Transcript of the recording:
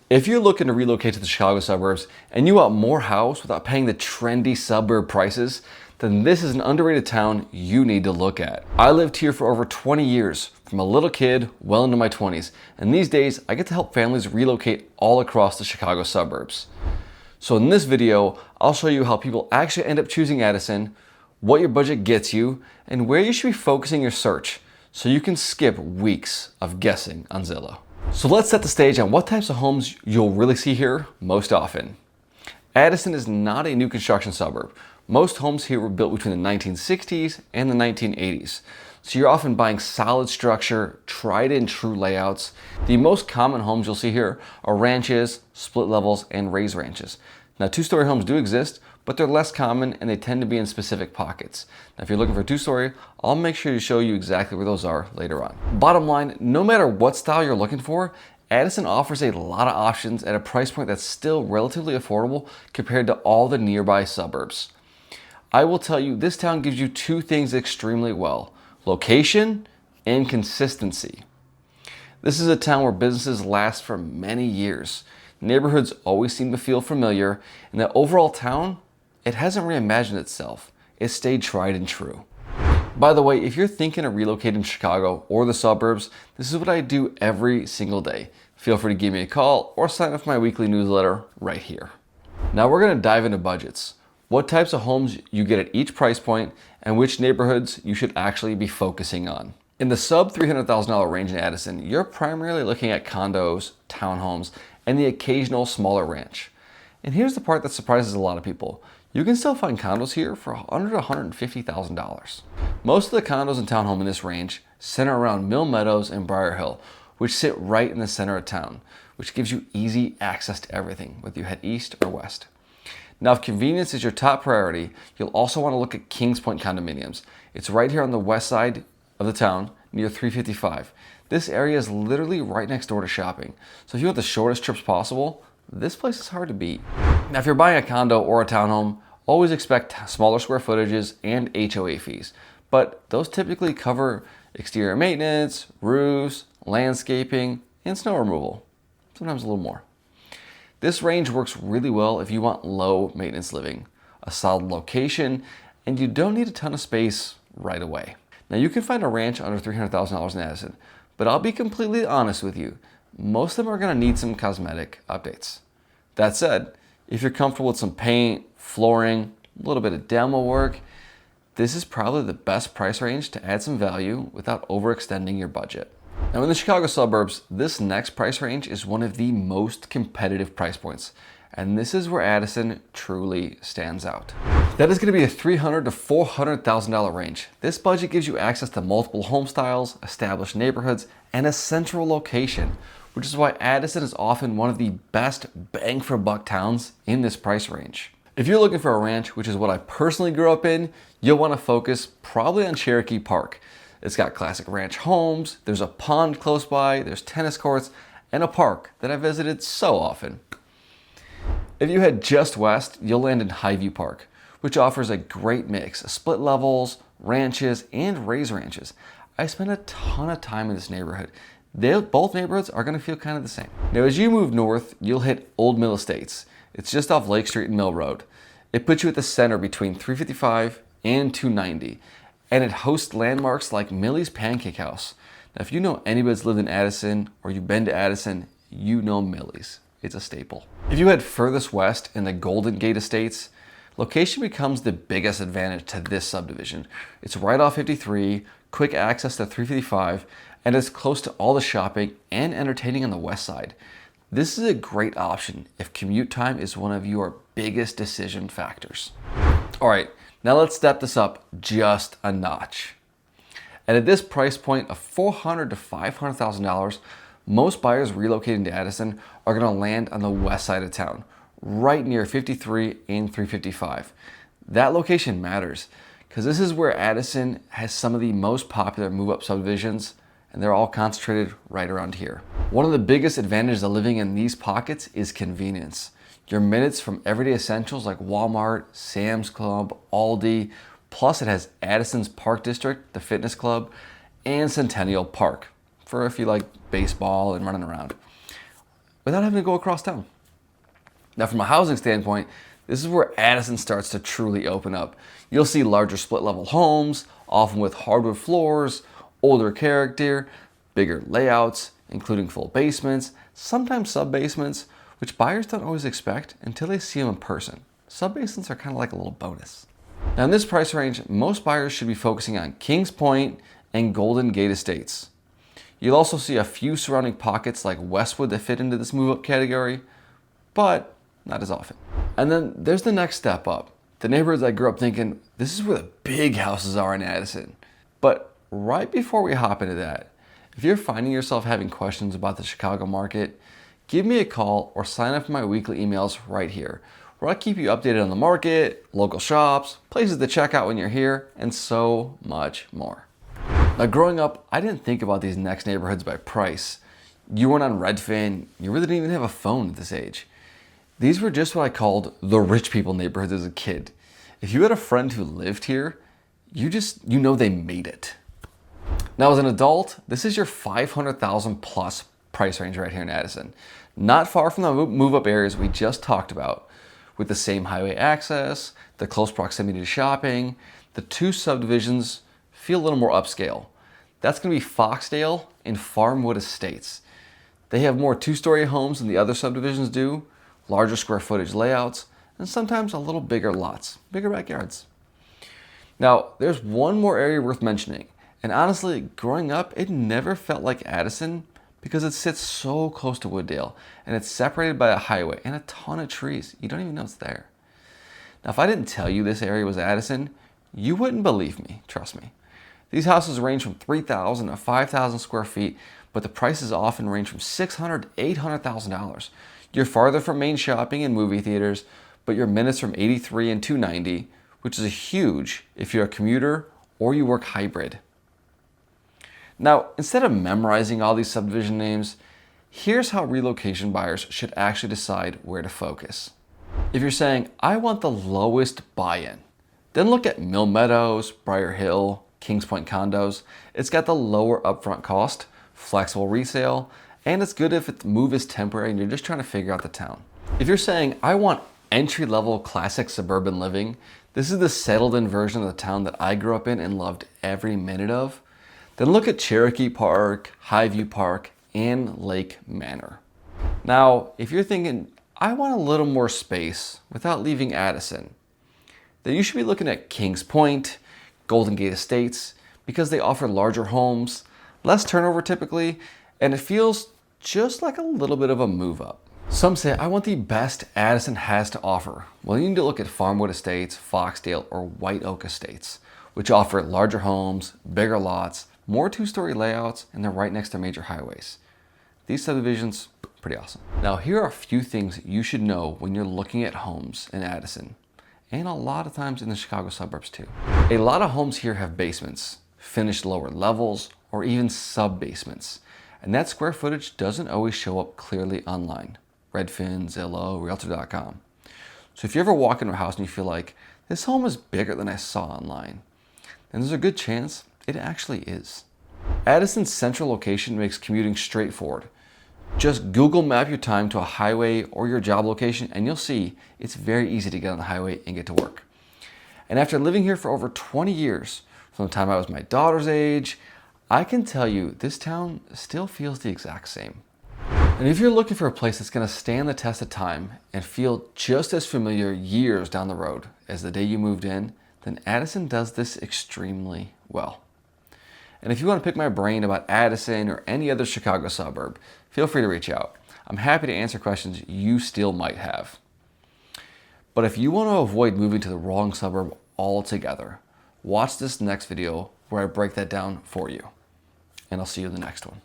If you're looking to relocate to the Chicago suburbs and you want more house without paying the trendy suburb prices, then this is an underrated town you need to look at. I lived here for over 20 years, from a little kid well into my 20s, and these days I get to help families relocate all across the Chicago suburbs. So in this video, I'll show you how people actually end up choosing Addison, what your budget gets you, and where you should be focusing your search so you can skip weeks of guessing on Zillow. So let's set the stage on what types of homes you'll really see here most often. Addison is not a new construction suburb. Most homes here were built between the 1960s and the 1980s. So you're often buying solid structure, tried and true layouts. The most common homes you'll see here are ranches, split levels, and raised ranches. Now, two-story homes do exist, but they're less common and they tend to be in specific pockets. Now, if you're looking for a two-story, I'll make sure to show you exactly where those are later on. Bottom line, no matter what style you're looking for, Addison offers a lot of options at a price point that's still relatively affordable compared to all the nearby suburbs. I will tell you, this town gives you two things extremely well: location and consistency. This is a town where businesses last for many years. Neighborhoods always seem to feel familiar, and the overall town, it hasn't reimagined itself. It stayed tried and true. By the way, if you're thinking of relocating to Chicago or the suburbs, this is what I do every single day. Feel free to give me a call or sign up for my weekly newsletter right here. Now we're going to dive into budgets, what types of homes you get at each price point, and which neighborhoods you should actually be focusing on. In the sub $300,000 range in Addison, you're primarily looking at condos, townhomes, and the occasional smaller ranch. And here's the part that surprises a lot of people. You can still find condos here for under $150,000. Most of the condos and townhomes in this range center around Mill Meadows and Briar Hill, which sit right in the center of town, which gives you easy access to everything, whether you head east or west. Now, if convenience is your top priority, you'll also want to look at Kings Point condominiums. It's right here on the west side of the town, near 355. This area is literally right next door to shopping. So if you want the shortest trips possible, this place is hard to beat. Now, if you're buying a condo or a townhome, always expect smaller square footages and HOA fees. But those typically cover exterior maintenance, roofs, landscaping, and snow removal. Sometimes a little more. This range works really well if you want low maintenance living, a solid location, and you don't need a ton of space right away. Now, you can find a ranch under $300,000 in Addison, but I'll be completely honest with you, most of them are going to need some cosmetic updates. That said, if you're comfortable with some paint, flooring, a little bit of demo work, this is probably the best price range to add some value without overextending your budget. Now, in the Chicago suburbs, this next price range is one of the most competitive price points, and this is where Addison truly stands out. That is going to be a $300,000 to $400,000 range. This budget gives you access to multiple home styles, established neighborhoods, and a central location, which is why Addison is often one of the best bang for buck towns in this price range. If you're looking for a ranch, which is what I personally grew up in, you'll want to focus probably on Cherokee Park. It's got classic ranch homes, there's a pond close by, there's tennis courts, and a park that I visited so often. If you head just west, you'll land in Highview Park, which offers a great mix of split levels, ranches, and raised ranches. I spent a ton of time in this neighborhood. Both neighborhoods are going to feel kind of the same. Now, as you move north, you'll hit Old Mill Estates. It's just off Lake Street and Mill Road. It puts you at the center between 355 and 290, and it hosts landmarks like Millie's Pancake House. Now, if you know anybody that's lived in Addison or you've been to Addison, you know Millie's. It's a staple. If you head furthest west in the Golden Gate Estates, location becomes the biggest advantage to this subdivision. It's right off 53, quick access to 355, and it's close to all the shopping and entertaining on the west side. This is a great option if commute time is one of your biggest decision factors. All right, now let's step this up just a notch. And at this price point of $400,000 to $500,000, most buyers relocating to Addison are going to land on the west side of town, right near 53 and 355. That location matters because this is where Addison has some of the most popular move-up subdivisions, and they're all concentrated right around here. One of the biggest advantages of living in these pockets is convenience. You're minutes from everyday essentials like Walmart, Sam's Club, Aldi, plus it has Addison's Park District, the fitness club, and Centennial Park for if you like baseball and running around. without having to go across town. Now, from a housing standpoint, this is where Addison starts to truly open up. You'll see larger split-level homes, often with hardwood floors, older character, bigger layouts, including full basements, sometimes sub-basements, which buyers don't always expect until they see them in person. Sub-basements are kind of like a little bonus. Now, in this price range, most buyers should be focusing on Kings Point and Golden Gate Estates. You'll also see a few surrounding pockets like Westwood that fit into this move-up category, but not as often. And then there's the next step up. The neighborhoods I grew up thinking, this is where the big houses are in Addison. But right before we hop into that, if you're finding yourself having questions about the Chicago market, give me a call or sign up for my weekly emails right here, where I keep you updated on the market, local shops, places to check out when you're here, and so much more. Now, growing up, I didn't think about these next neighborhoods by price. You weren't on Redfin, you really didn't even have a phone at this age. These were just what I called the rich people neighborhoods as a kid. If you had a friend who lived here, you know they made it. Now, as an adult, this is your $500,000 plus price range right here in Addison. Not far from the move-up areas we just talked about, with the same highway access, the close proximity to shopping. The two subdivisions feel a little more upscale. That's going to be Foxdale and Farmwood Estates. They have more two-story homes than the other subdivisions do, larger square footage layouts, and sometimes a little bigger lots, bigger backyards. Now, there's one more area worth mentioning, and honestly, growing up, it never felt like Addison because it sits so close to Wooddale, and it's separated by a highway and a ton of trees. You don't even know it's there. Now, if I didn't tell you this area was Addison, you wouldn't believe me, trust me. These houses range from 3,000 to 5,000 square feet, but the prices often range from $600,000 to $800,000. You're farther from main shopping and movie theaters, but you're minutes from 83 and 290, which is huge if you're a commuter or you work hybrid. Now, instead of memorizing all these subdivision names, here's how relocation buyers should actually decide where to focus. If you're saying, I want the lowest buy-in, then look at Mill Meadows, Briar Hill, Kings Point condos. It's got the lower upfront cost, flexible resale, and it's good if the move is temporary and you're just trying to figure out the town. If you're saying, I want entry-level classic suburban living, this is the settled-in version of the town that I grew up in and loved every minute of, then look at Cherokee Park, Highview Park, and Lake Manor. Now, if you're thinking, I want a little more space without leaving Addison, then you should be looking at Kings Point, Golden Gate Estates, because they offer larger homes, less turnover typically, and it feels just like a little bit of a move up. Some say, I want the best Addison has to offer. Well, you need to look at Farmwood Estates, Foxdale, or White Oak Estates, which offer larger homes, bigger lots, more two-story layouts, and they're right next to major highways. These subdivisions, pretty awesome. Now, here are a few things you should know when you're looking at homes in Addison, and a lot of times in the Chicago suburbs too. A lot of homes here have basements, finished lower levels, or even sub-basements. And that square footage doesn't always show up clearly online. Redfin, Zillow, Realtor.com. So if you ever walk into a house and you feel like, this home is bigger than I saw online, then there's a good chance it actually is. Addison's central location makes commuting straightforward. Just Google map your time to a highway or your job location and you'll see it's very easy to get on the highway and get to work. And after living here for over 20 years, from the time I was my daughter's age, I can tell you this town still feels the exact same. And if you're looking for a place that's going to stand the test of time and feel just as familiar years down the road as the day you moved in, then Addison does this extremely well. And if you want to pick my brain about Addison or any other Chicago suburb, feel free to reach out. I'm happy to answer questions you still might have. But if you want to avoid moving to the wrong suburb altogether, watch this next video where I break that down for you. And I'll see you in the next one.